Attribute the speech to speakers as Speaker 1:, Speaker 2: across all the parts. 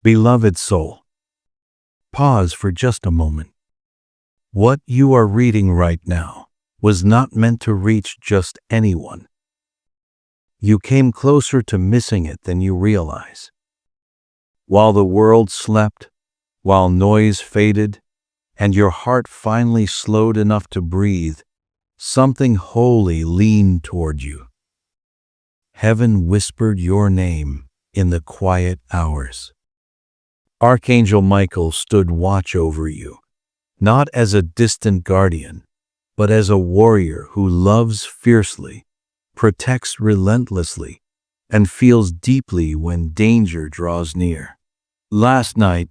Speaker 1: Beloved soul, pause for just a moment. What you are reading right now was not meant to reach just anyone. You came closer to missing it than you realize. While the world slept, while noise faded, and your heart finally slowed enough to breathe, something holy leaned toward you. Heaven whispered your name in the quiet hours. Archangel Michael stood watch over you, not as a distant guardian, but as a warrior who loves fiercely, protects relentlessly, and feels deeply when danger draws near. Last night,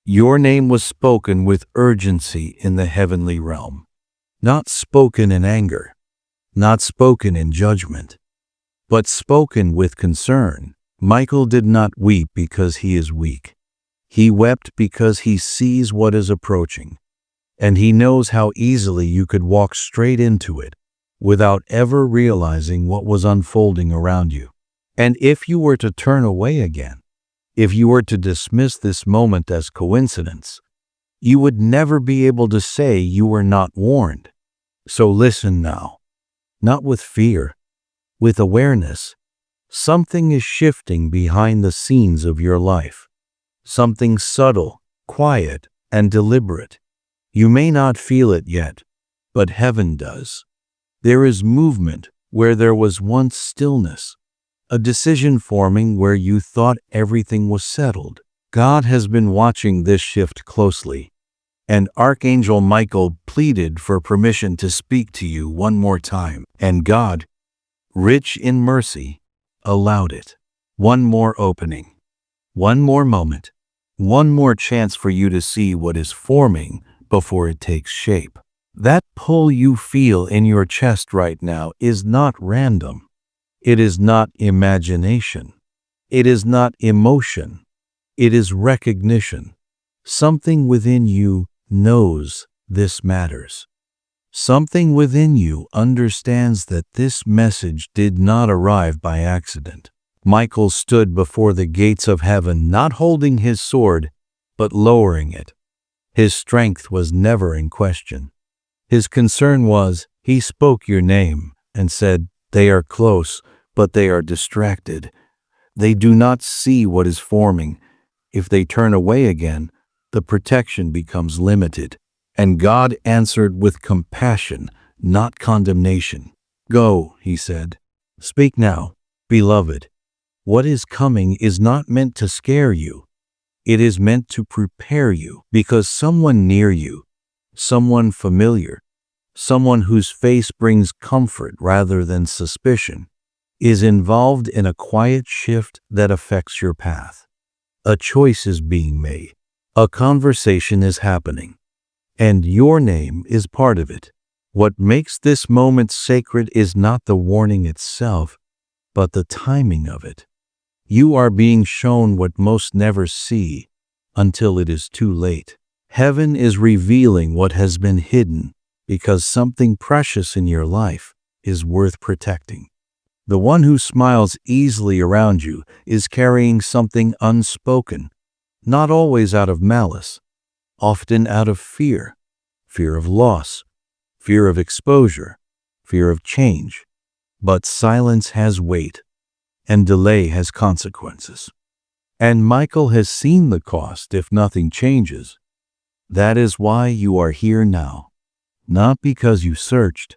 Speaker 1: your name was spoken with urgency in the heavenly realm. Not spoken in anger, not spoken in judgment, but spoken with concern. Michael did not weep because he is weak. He wept because he sees what is approaching, and he knows how easily you could walk straight into it without ever realizing what was unfolding around you. And if you were to turn away again, if you were to dismiss this moment as coincidence, you would never be able to say you were not warned. So listen now, not with fear, with awareness. Something is shifting behind the scenes of your life. Something subtle, quiet, and deliberate. You may not feel it yet, but heaven does. There is movement where there was once stillness, a decision forming where you thought everything was settled. God has been watching this shift closely, and Archangel Michael pleaded for permission to speak to you one more time, and God, rich in mercy, allowed it. One more opening, one more moment, one more chance for you to see what is forming before it takes shape. That pull you feel in your chest right now is not random. It is not imagination. It is not emotion. It is recognition. Something within you knows this matters. Something within you understands that this message did not arrive by accident. Michael stood before the gates of heaven, not holding his sword, but lowering it. His strength was never in question. His concern was, he spoke your name and said, "They are close, but they are distracted. They do not see what is forming. If they turn away again, the protection becomes limited." And God answered with compassion, not condemnation. "Go," he said. "Speak now, beloved. What is coming is not meant to scare you. It is meant to prepare you, because someone near you, someone familiar, someone whose face brings comfort rather than suspicion, is involved in a quiet shift that affects your path. A choice is being made. A conversation is happening. And your name is part of it. What makes this moment sacred is not the warning itself, but the timing of it. You are being shown what most never see until it is too late. Heaven is revealing what has been hidden because something precious in your life is worth protecting. The one who smiles easily around you is carrying something unspoken, not always out of malice, often out of fear. Fear of loss, fear of exposure, fear of change. But silence has weight, and delay has consequences. And Michael has seen the cost if nothing changes. That is why you are here now, not because you searched,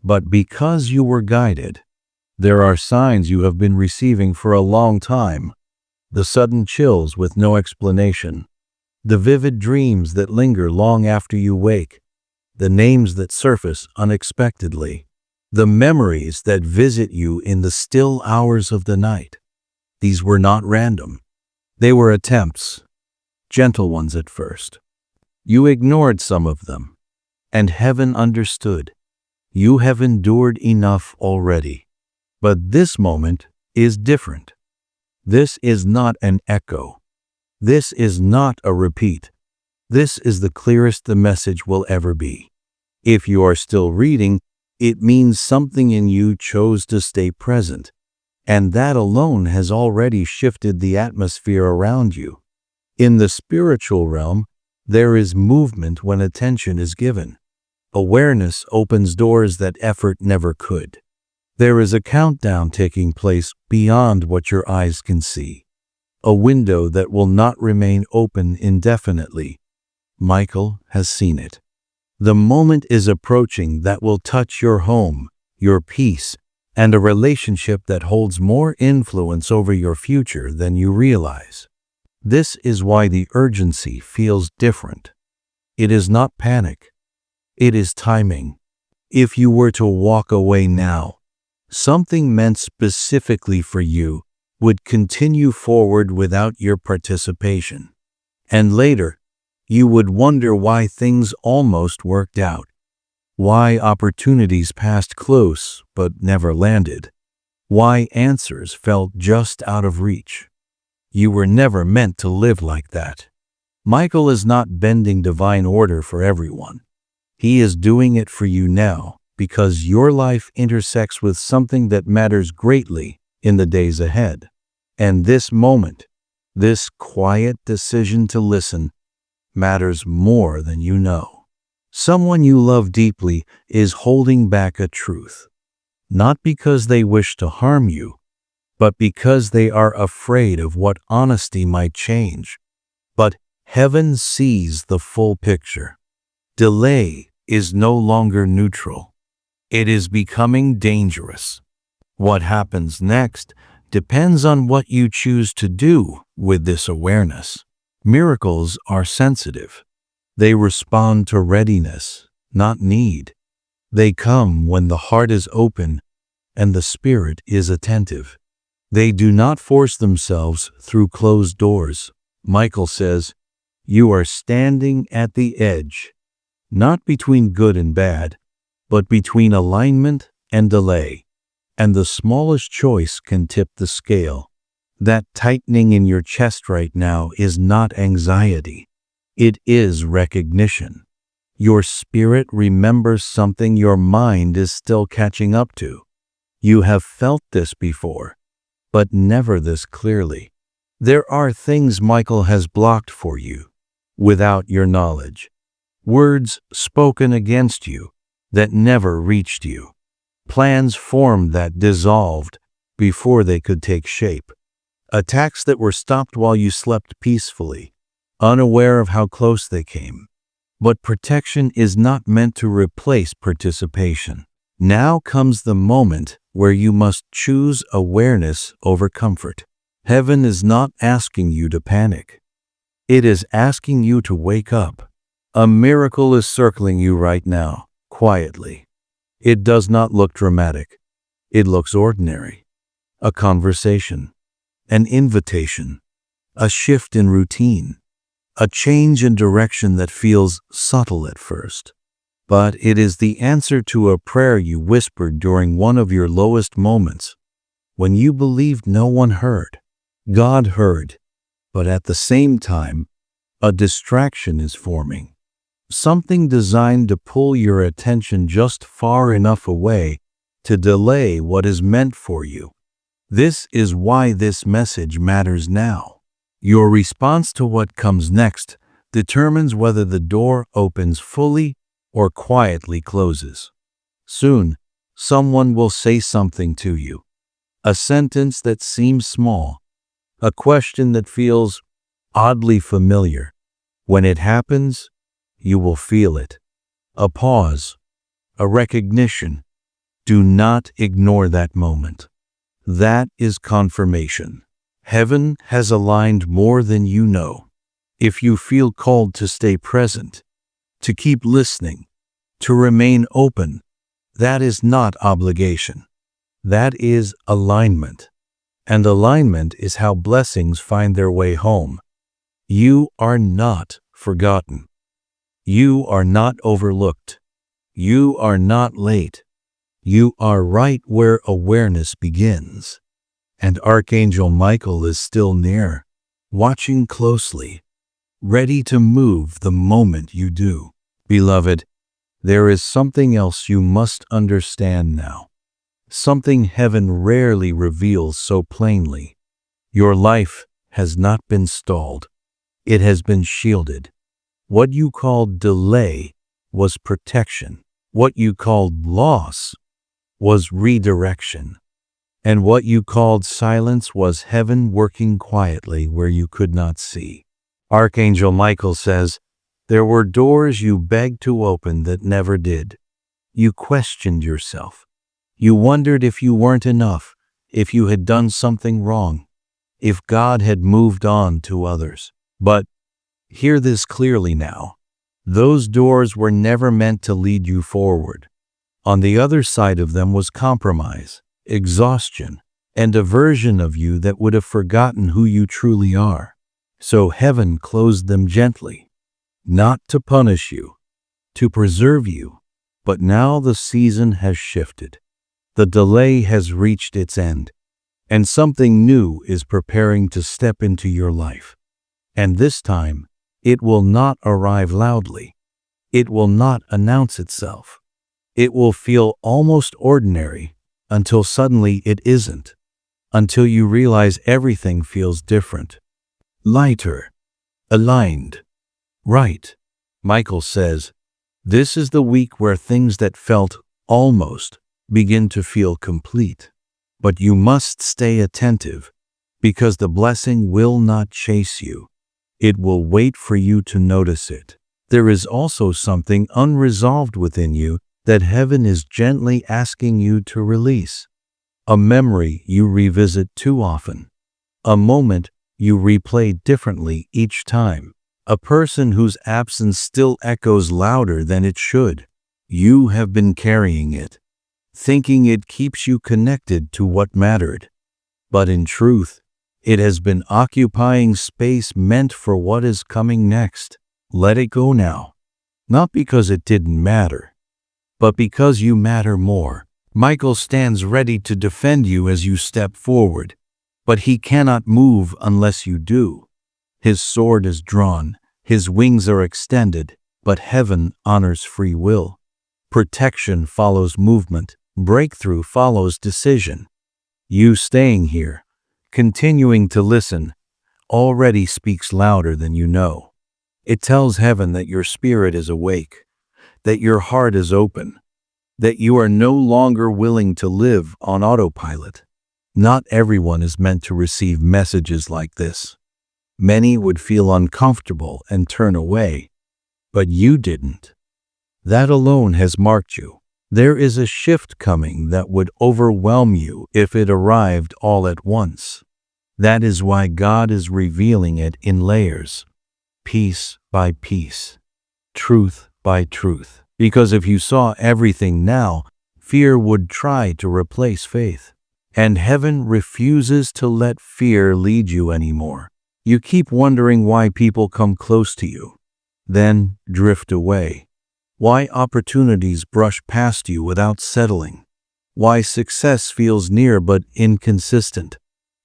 Speaker 1: but because you were guided. There are signs you have been receiving for a long time. The sudden chills with no explanation. The vivid dreams that linger long after you wake. The names that surface unexpectedly. The memories that visit you in the still hours of the night. These were not random. They were attempts, gentle ones at first. You ignored some of them, and heaven understood. You have endured enough already. But this moment is different. This is not an echo. This is not a repeat. This is the clearest the message will ever be. If you are still reading, it means something in you chose to stay present, and that alone has already shifted the atmosphere around you. In the spiritual realm, there is movement when attention is given. Awareness opens doors that effort never could. There is a countdown taking place beyond what your eyes can see. A window that will not remain open indefinitely. Michael has seen it. The moment is approaching that will touch your home, your peace, and a relationship that holds more influence over your future than you realize. This is why the urgency feels different. It is not panic. It is timing. If you were to walk away now, something meant specifically for you would continue forward without your participation. And later, you would wonder why things almost worked out, why opportunities passed close but never landed, why answers felt just out of reach. You were never meant to live like that. Michael is not bending divine order for everyone. He is doing it for you now because your life intersects with something that matters greatly in the days ahead. And this moment, this quiet decision to listen, matters more than you know. Someone you love deeply is holding back a truth, not because they wish to harm you, but because they are afraid of what honesty might change. But heaven sees the full picture. Delay is no longer neutral. It is becoming dangerous. What happens next depends on what you choose to do with this awareness. Miracles are sensitive. They respond to readiness, not need. They come when the heart is open and the spirit is attentive. They do not force themselves through closed doors. Michael says, "You are standing at the edge, not between good and bad, but between alignment and delay. And the smallest choice can tip the scale." That tightening in your chest right now is not anxiety. It is recognition. Your spirit remembers something your mind is still catching up to. You have felt this before, but never this clearly. There are things Michael has blocked for you, without your knowledge. Words spoken against you that never reached you. Plans formed that dissolved before they could take shape. Attacks that were stopped while you slept peacefully, unaware of how close they came. But protection is not meant to replace participation. Now comes the moment where you must choose awareness over comfort. Heaven is not asking you to panic. It is asking you to wake up. A miracle is circling you right now, quietly. It does not look dramatic. It looks ordinary. A conversation. An invitation, a shift in routine, a change in direction that feels subtle at first. But it is the answer to a prayer you whispered during one of your lowest moments, when you believed no one heard. God heard, but at the same time, a distraction is forming. Something designed to pull your attention just far enough away to delay what is meant for you. This is why this message matters now. Your response to what comes next determines whether the door opens fully or quietly closes. Soon, someone will say something to you. A sentence that seems small. A question that feels oddly familiar. When it happens, you will feel it. A pause. A recognition. Do not ignore that moment. That is confirmation. Heaven has aligned more than you know. If you feel called to stay present, to keep listening, to remain open, that is not obligation. That is alignment. And alignment is how blessings find their way home. You are not forgotten. You are not overlooked. You are not late. You are right where awareness begins. And Archangel Michael is still near, watching closely, ready to move the moment you do. Beloved, there is something else you must understand now. Something heaven rarely reveals so plainly. Your life has not been stalled. It has been shielded. What you called delay was protection. What you called loss was redirection. And what you called silence was heaven working quietly where you could not see. Archangel Michael says, there were doors you begged to open that never did. You questioned yourself. You wondered if you weren't enough, if you had done something wrong, if God had moved on to others. But hear this clearly now. Those doors were never meant to lead you forward. On the other side of them was compromise, exhaustion, and a version of you that would have forgotten who you truly are. So heaven closed them gently, not to punish you, to preserve you. But now the season has shifted. The delay has reached its end, and something new is preparing to step into your life. And this time, it will not arrive loudly. It will not announce itself. It will feel almost ordinary until suddenly it isn't, until you realize everything feels different, lighter, aligned, right. Michael says, this is the week where things that felt almost begin to feel complete. But you must stay attentive, because the blessing will not chase you. It will wait for you to notice it. There is also something unresolved within you that heaven is gently asking you to release. A memory you revisit too often. A moment you replay differently each time. A person whose absence still echoes louder than it should. You have been carrying it, thinking it keeps you connected to what mattered. But in truth, it has been occupying space meant for what is coming next. Let it go now. Not because it didn't matter, but because you matter more. Michael stands ready to defend you as you step forward, but he cannot move unless you do. His sword is drawn, his wings are extended, but heaven honors free will. Protection follows movement, breakthrough follows decision. You staying here, continuing to listen, already speaks louder than you know. It tells heaven that your spirit is awake, that your heart is open, that you are no longer willing to live on autopilot. Not everyone is meant to receive messages like this. Many would feel uncomfortable and turn away, but you didn't. That alone has marked you. There is a shift coming that would overwhelm you if it arrived all at once. That is why God is revealing it in layers, piece by piece, truth by truth. Because if you saw everything now, fear would try to replace faith. And heaven refuses to let fear lead you anymore. You keep wondering why people come close to you, then drift away. Why opportunities brush past you without settling. Why success feels near but inconsistent.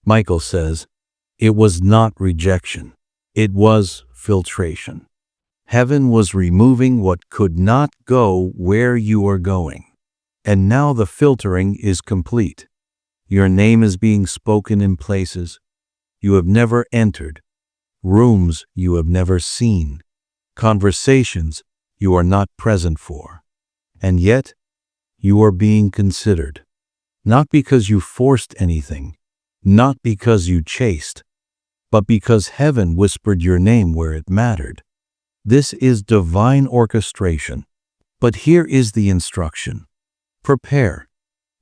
Speaker 1: Michael says, it was not rejection. It was filtration. Heaven was removing what could not go where you are going. And now the filtering is complete. Your name is being spoken in places you have never entered, rooms you have never seen, conversations you are not present for. And yet, you are being considered. Not because you forced anything, not because you chased, but because heaven whispered your name where it mattered. This is divine orchestration. But here is the instruction. Prepare.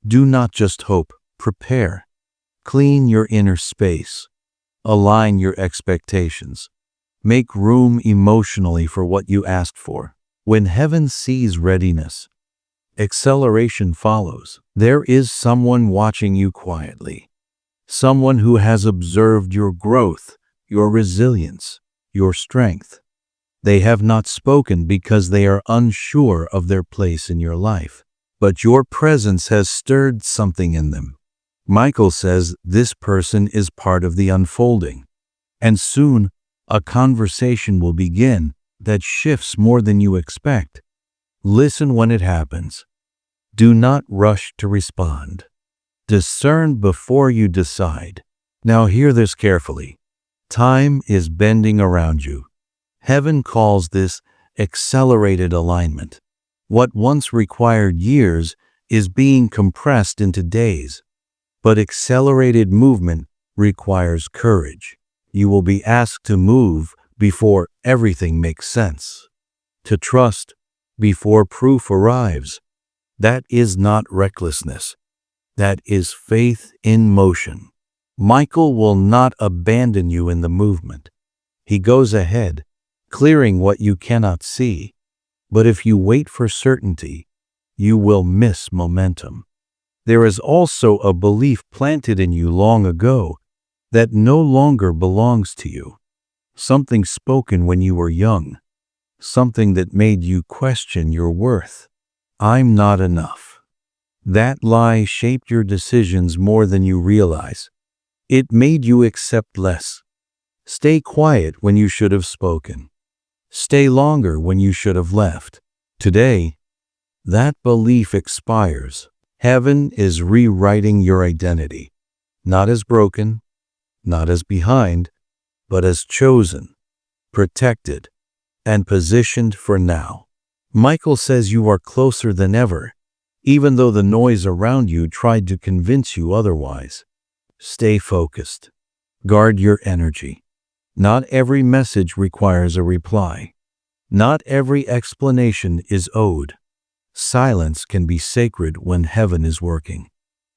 Speaker 1: Do not just hope, prepare. Clean your inner space. Align your expectations. Make room emotionally for what you asked for. When heaven sees readiness, acceleration follows. There is someone watching you quietly. Someone who has observed your growth, your resilience, your strength. They have not spoken because they are unsure of their place in your life, but your presence has stirred something in them. Michael says this person is part of the unfolding, and soon a conversation will begin that shifts more than you expect. Listen when it happens. Do not rush to respond. Discern before you decide. Now hear this carefully. Time is bending around you. Heaven calls this accelerated alignment. What once required years is being compressed into days. But accelerated movement requires courage. You will be asked to move before everything makes sense, to trust before proof arrives. That is not recklessness. That is faith in motion. Michael will not abandon you in the movement. He goes ahead, clearing what you cannot see. But if you wait for certainty, you will miss momentum. There is also a belief planted in you long ago that no longer belongs to you. Something spoken when you were young. Something that made you question your worth. I'm not enough. That lie shaped your decisions more than you realize. It made you accept less. Stay quiet when you should have spoken. Stay longer when you should have left. Today, that belief expires. Heaven is rewriting your identity, not as broken, not as behind, but as chosen, protected, and positioned for now. Michael says you are closer than ever, even though the noise around you tried to convince you otherwise. Stay focused. Guard your energy. Not every message requires a reply. Not every explanation is owed. Silence can be sacred when heaven is working.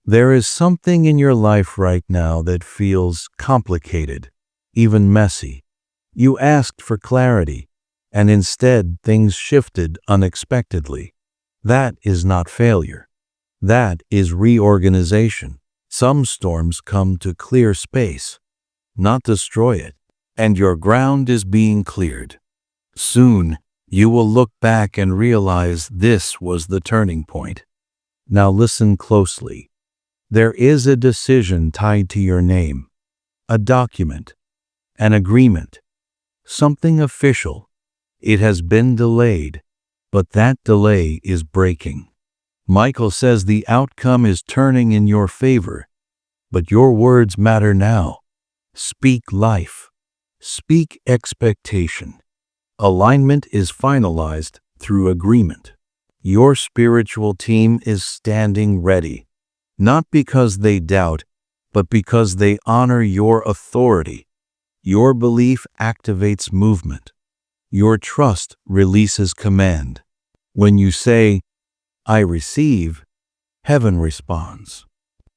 Speaker 1: There is something in your life right now that feels complicated, even messy. You asked for clarity, and instead things shifted unexpectedly. That is not failure. That is reorganization. Some storms come to clear space, not destroy it, and your ground is being cleared. Soon, you will look back and realize this was the turning point. Now listen closely. There is a decision tied to your name, a document, an agreement, something official. It has been delayed, but that delay is breaking. Michael says the outcome is turning in your favor, but your words matter now. Speak life. Speak expectation. Alignment is finalized through agreement. Your spiritual team is standing ready, not because they doubt, but because they honor your authority. Your belief activates movement. Your trust releases command. When you say, I receive, heaven responds.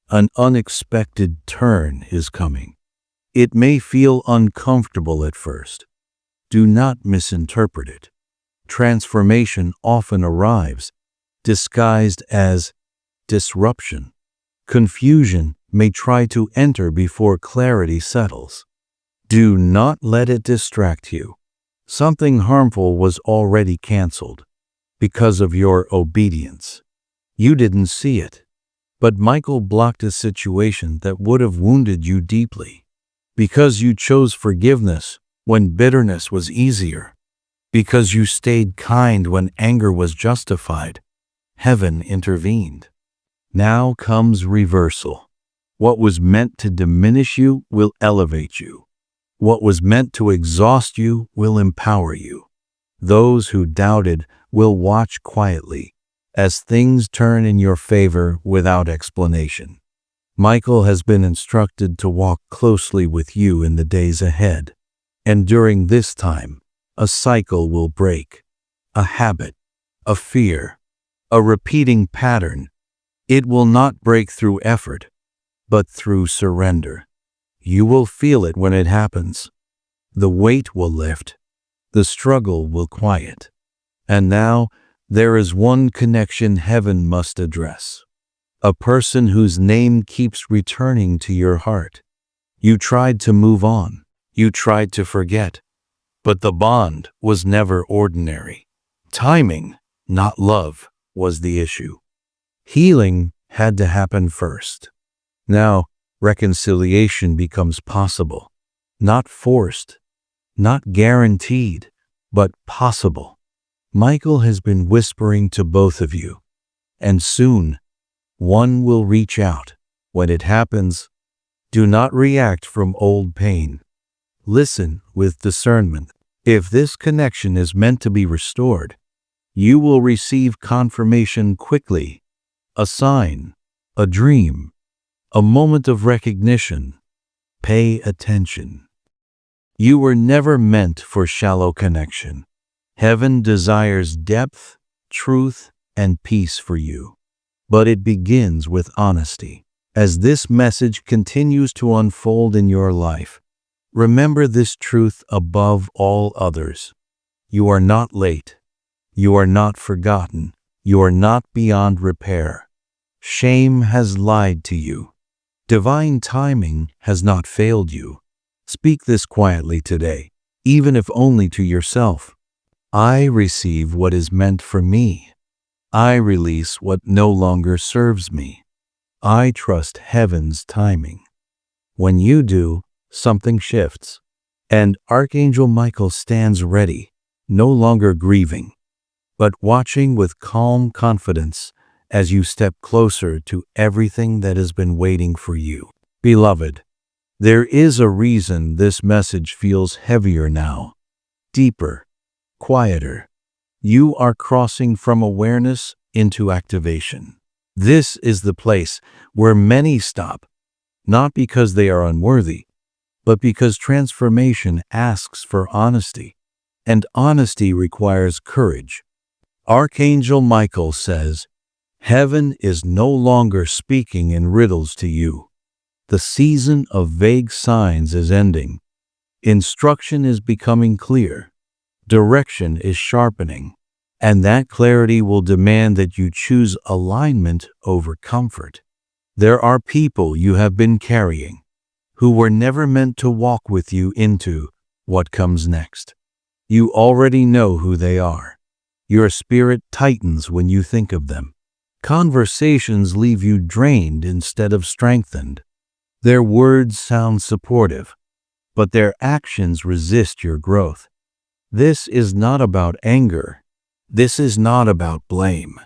Speaker 1: An unexpected turn is coming. It may feel uncomfortable at first. Do not misinterpret it. Transformation often arrives, disguised as disruption. Confusion may try to enter before clarity settles. Do not let it distract you. Something harmful was already canceled because of your obedience. You didn't see it, but Michael blocked a situation that would have wounded you deeply. Because you chose forgiveness when bitterness was easier, because you stayed kind when anger was justified, heaven intervened. Now comes reversal. What was meant to diminish you will elevate you. What was meant to exhaust you will empower you. Those who doubted will watch quietly as things turn in your favor without explanation. Michael has been instructed to walk closely with you in the days ahead. And during this time, a cycle will break. A habit, a fear, a repeating pattern. It will not break through effort, but through surrender. You will feel it when it happens. The weight will lift. The struggle will quiet. And now, there is one connection heaven must address. A person whose name keeps returning to your heart. You tried to move on. You tried to forget. But the bond was never ordinary. Timing, not love, was the issue. Healing had to happen first. Now, reconciliation becomes possible. Not forced, not guaranteed, but possible. Michael has been whispering to both of you, and soon, one will reach out. When it happens, do not react from old pain. Listen with discernment. If this connection is meant to be restored, you will receive confirmation quickly, a sign, a dream, a moment of recognition. Pay attention. You were never meant for shallow connection. Heaven desires depth, truth, and peace for you. But it begins with honesty. As this message continues to unfold in your life, remember this truth above all others. You are not late. You are not forgotten. You are not beyond repair. Shame has lied to you. Divine timing has not failed you. Speak this quietly today, even if only to yourself. I receive what is meant for me. I release what no longer serves me. I trust heaven's timing. When you do, something shifts, and Archangel Michael stands ready, no longer grieving, but watching with calm confidence as you step closer to everything that has been waiting for you. Beloved, there is a reason this message feels heavier now, deeper, quieter. You are crossing from awareness into activation. This is the place where many stop, not because they are unworthy, but because transformation asks for honesty, and honesty requires courage. Archangel Michael says, "Heaven is no longer speaking in riddles to you. The season of vague signs is ending. Instruction is becoming clear. Direction is sharpening. And that clarity will demand that you choose alignment over comfort. There are people you have been carrying who were never meant to walk with you into what comes next. You already know who they are. Your spirit tightens when you think of them. Conversations leave you drained instead of strengthened. Their words sound supportive, but their actions resist your growth. This is not about anger. This is not about blame.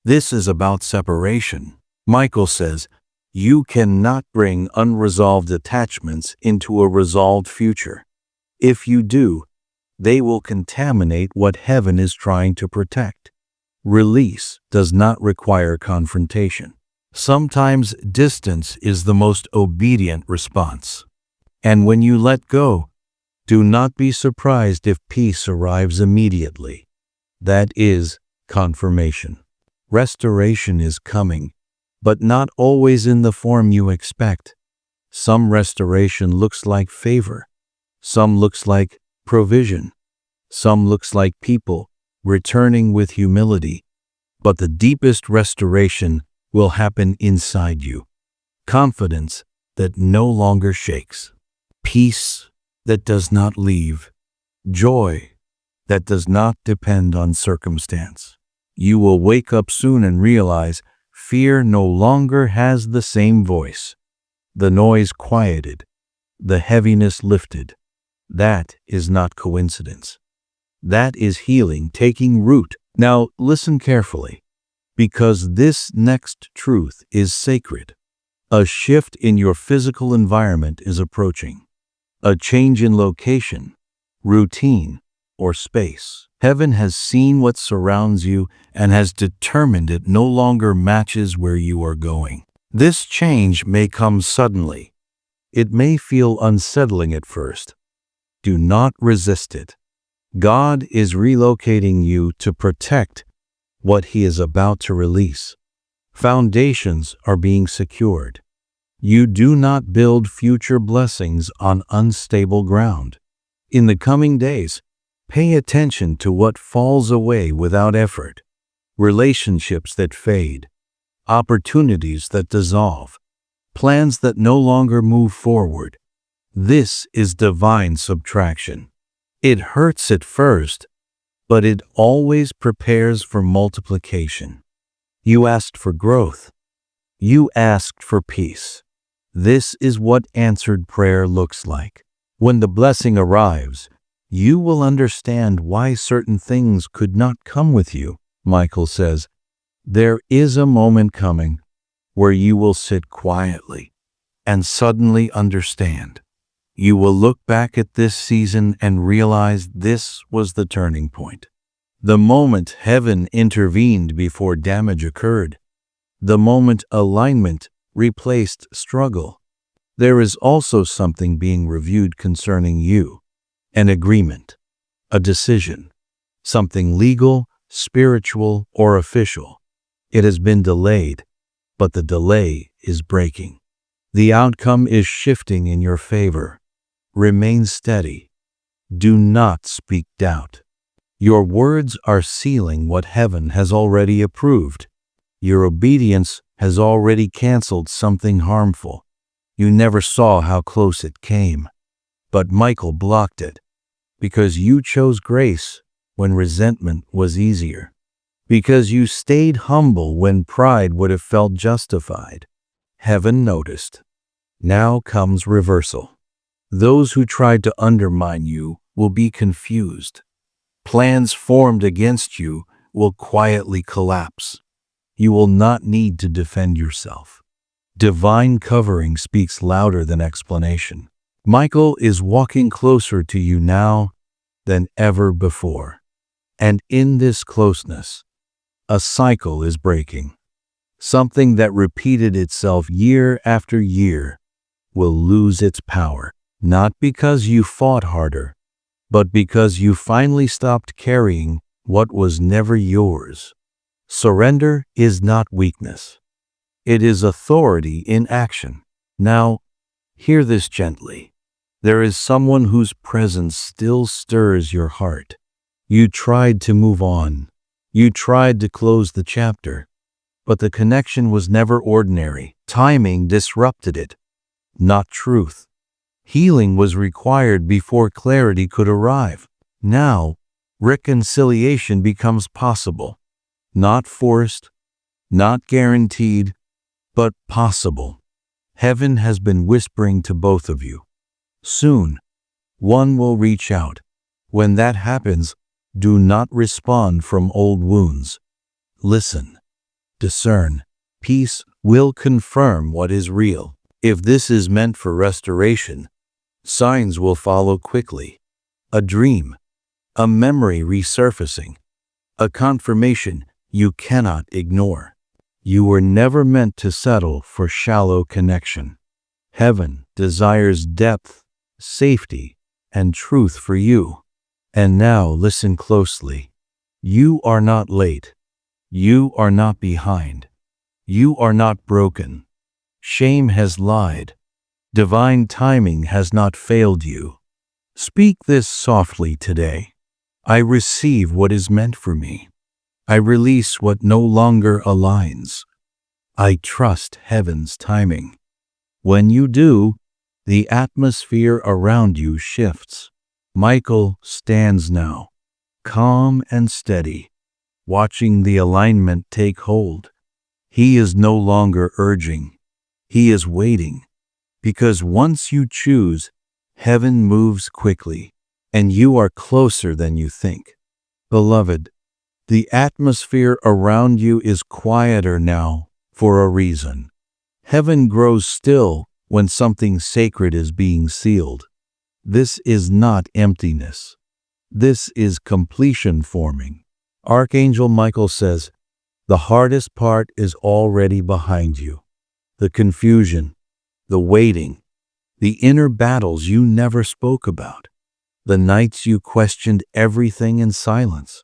Speaker 1: This is about separation. Michael says, you cannot bring unresolved attachments into a resolved future. If you do, they will contaminate what heaven is trying to protect. Release does not require confrontation. Sometimes distance is the most obedient response. And when you let go, do not be surprised if peace arrives immediately. That is confirmation. Restoration is coming, but not always in the form you expect. Some restoration looks like favor. Some looks like provision. Some looks like people returning with humility. But the deepest restoration will happen inside you. Confidence that no longer shakes. Peace that does not leave. Joy that does not depend on circumstance. You will wake up soon and realize fear no longer has the same voice. The noise quieted, the heaviness lifted. That is not coincidence. That is healing taking root. Now listen carefully, because this next truth is sacred. A shift in your physical environment is approaching. A change in location, routine, or space. Heaven has seen what surrounds you and has determined it no longer matches where you are going. This change may come suddenly. It may feel unsettling at first. Do not resist it. God is relocating you to protect what He is about to release. Foundations are being secured. You do not build future blessings on unstable ground. In the coming days, pay attention to what falls away without effort. Relationships that fade, opportunities that dissolve, plans that no longer move forward. This is divine subtraction. It hurts at first, but it always prepares for multiplication. You asked for growth. You asked for peace. This is what answered prayer looks like. When the blessing arrives, you will understand why certain things could not come with you. Michael says, there is a moment coming where you will sit quietly and suddenly understand. You will look back at this season and realize this was the turning point. The moment heaven intervened before damage occurred. The moment alignment replaced struggle. There is also something being reviewed concerning you. An agreement, a decision, something legal, spiritual, or official. It has been delayed, but the delay is breaking. The outcome is shifting in your favor. Remain steady. Do not speak doubt. Your words are sealing what heaven has already approved. Your obedience has already canceled something harmful. You never saw how close it came, but Michael blocked it because you chose grace when resentment was easier, because you stayed humble when pride would have felt justified. Heaven noticed. Now comes reversal. Those who tried to undermine you will be confused. Plans formed against you will quietly collapse. You will not need to defend yourself. Divine covering speaks louder than explanation. Michael is walking closer to you now than ever before. And in this closeness, a cycle is breaking. Something that repeated itself year after year will lose its power, not because you fought harder, but because you finally stopped carrying what was never yours. Surrender is not weakness. It is authority in action. Now, hear this gently. There is someone whose presence still stirs your heart. You tried to move on. You tried to close the chapter, but the connection was never ordinary. Timing disrupted it, not truth. Healing was required before clarity could arrive. Now, reconciliation becomes possible. Not forced, not guaranteed, but possible. Heaven has been whispering to both of you. Soon, one will reach out. When that happens, do not respond from old wounds. Listen, discern. Peace will confirm what is real. If this is meant for restoration, signs will follow quickly. A dream, a memory resurfacing, a confirmation you cannot ignore. You were never meant to settle for shallow connection. Heaven desires depth, safety, and truth for you. And now listen closely. You are not late. You are not behind. You are not broken. Shame has lied. Divine timing has not failed you. Speak this softly today. I receive what is meant for me. I release what no longer aligns. I trust heaven's timing. When you do, the atmosphere around you shifts. Michael stands now, calm and steady, watching the alignment take hold. He is no longer urging. He is waiting, because once you choose, heaven moves quickly, and you are closer than you think. Beloved, the atmosphere around you is quieter now for a reason. Heaven grows still when something sacred is being sealed. This is not emptiness. This is completion forming. Archangel Michael says, the hardest part is already behind you. The confusion, the waiting, the inner battles you never spoke about, the nights you questioned everything in silence.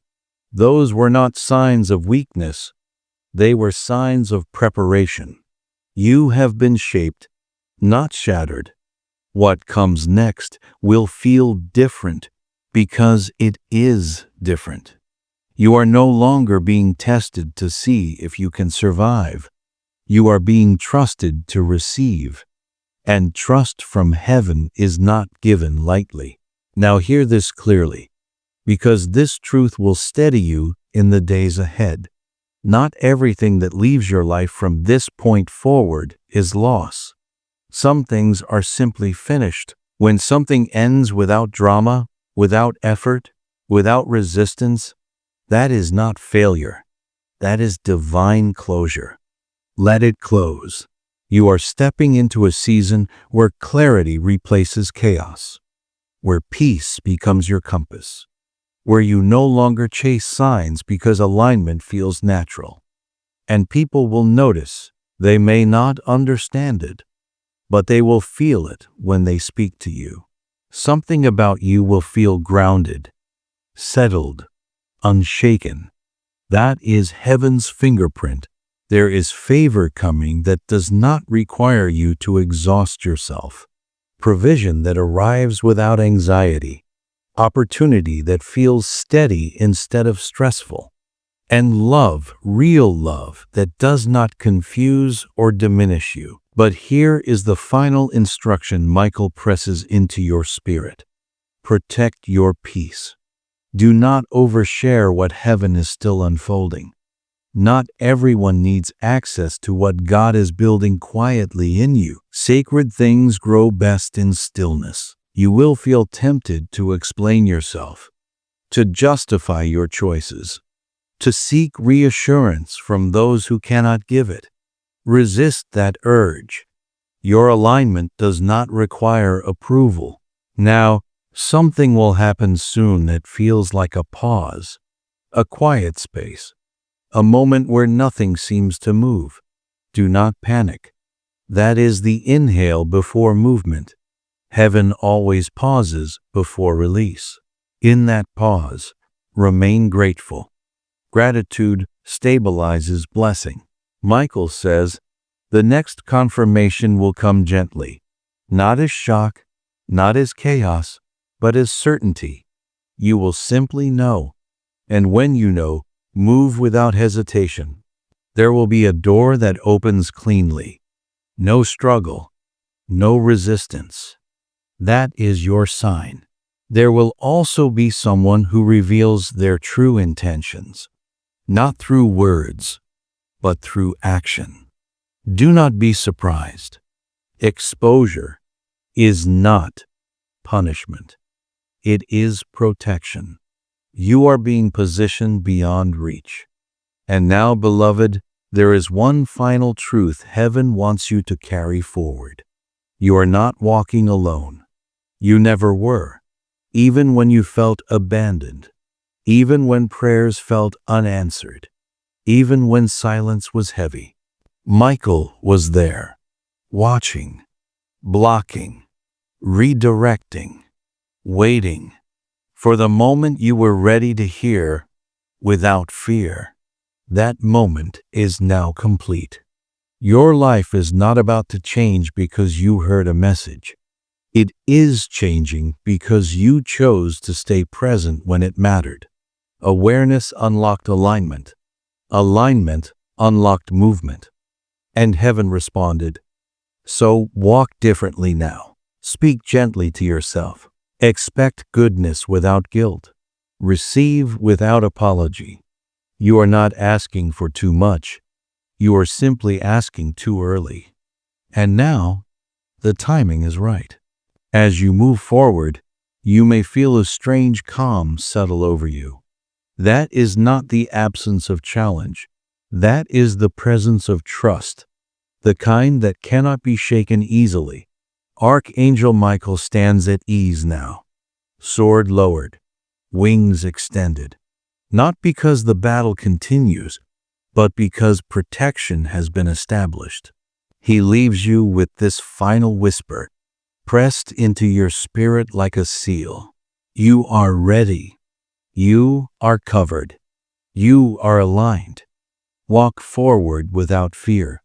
Speaker 1: Those were not signs of weakness. They were signs of preparation. You have been shaped, not shattered. What comes next will feel different because it is different. You are no longer being tested to see if you can survive. You are being trusted to receive. And trust from heaven is not given lightly. Now hear this clearly, because this truth will steady you in the days ahead. Not everything that leaves your life from this point forward is loss. Some things are simply finished. When something ends without drama, without effort, without resistance, that is not failure. That is divine closure. Let it close. You are stepping into a season where clarity replaces chaos, where peace becomes your compass, where you no longer chase signs because alignment feels natural. And people will notice. They may not understand it, but they will feel it when they speak to you. Something about you will feel grounded, settled, unshaken. That is heaven's fingerprint. There is favor coming that does not require you to exhaust yourself. Provision that arrives without anxiety. Opportunity that feels steady instead of stressful. And love, real love, that does not confuse or diminish you. But here is the final instruction Michael presses into your spirit. Protect your peace. Do not overshare what heaven is still unfolding. Not everyone needs access to what God is building quietly in you. Sacred things grow best in stillness. You will feel tempted to explain yourself, to justify your choices, to seek reassurance from those who cannot give it. Resist that urge. Your alignment does not require approval. Now, something will happen soon that feels like a pause, a quiet space, a moment where nothing seems to move. Do not panic. That is the inhale before movement. Heaven always pauses before release. In that pause, remain grateful. Gratitude stabilizes blessing. Michael says, the next confirmation will come gently, not as shock, not as chaos, but as certainty. You will simply know. And when you know, move without hesitation. There will be a door that opens cleanly. No struggle, no resistance. That is your sign. There will also be someone who reveals their true intentions, not through words, but through action. Do not be surprised. Exposure is not punishment. It is protection. You are being positioned beyond reach. And now, beloved, there is one final truth heaven wants you to carry forward. You are not walking alone. You never were. Even when you felt abandoned, even when prayers felt unanswered, even when silence was heavy, Michael was there, watching, blocking, redirecting, waiting for the moment you were ready to hear without fear. That moment is now complete. Your life is not about to change because you heard a message. It is changing because you chose to stay present when it mattered. Awareness unlocked alignment. Alignment unlocked movement. And heaven responded. So walk differently now. Speak gently to yourself. Expect goodness without guilt. Receive without apology. You are not asking for too much. You are simply asking too early. And now, the timing is right. As you move forward, you may feel a strange calm settle over you. That is not the absence of challenge. That is the presence of trust, the kind that cannot be shaken easily. Archangel Michael stands at ease now, sword lowered, wings extended. Not because the battle continues, but because protection has been established. He leaves you with this final whisper, pressed into your spirit like a seal. You are ready. You are covered. You are aligned. Walk forward without fear.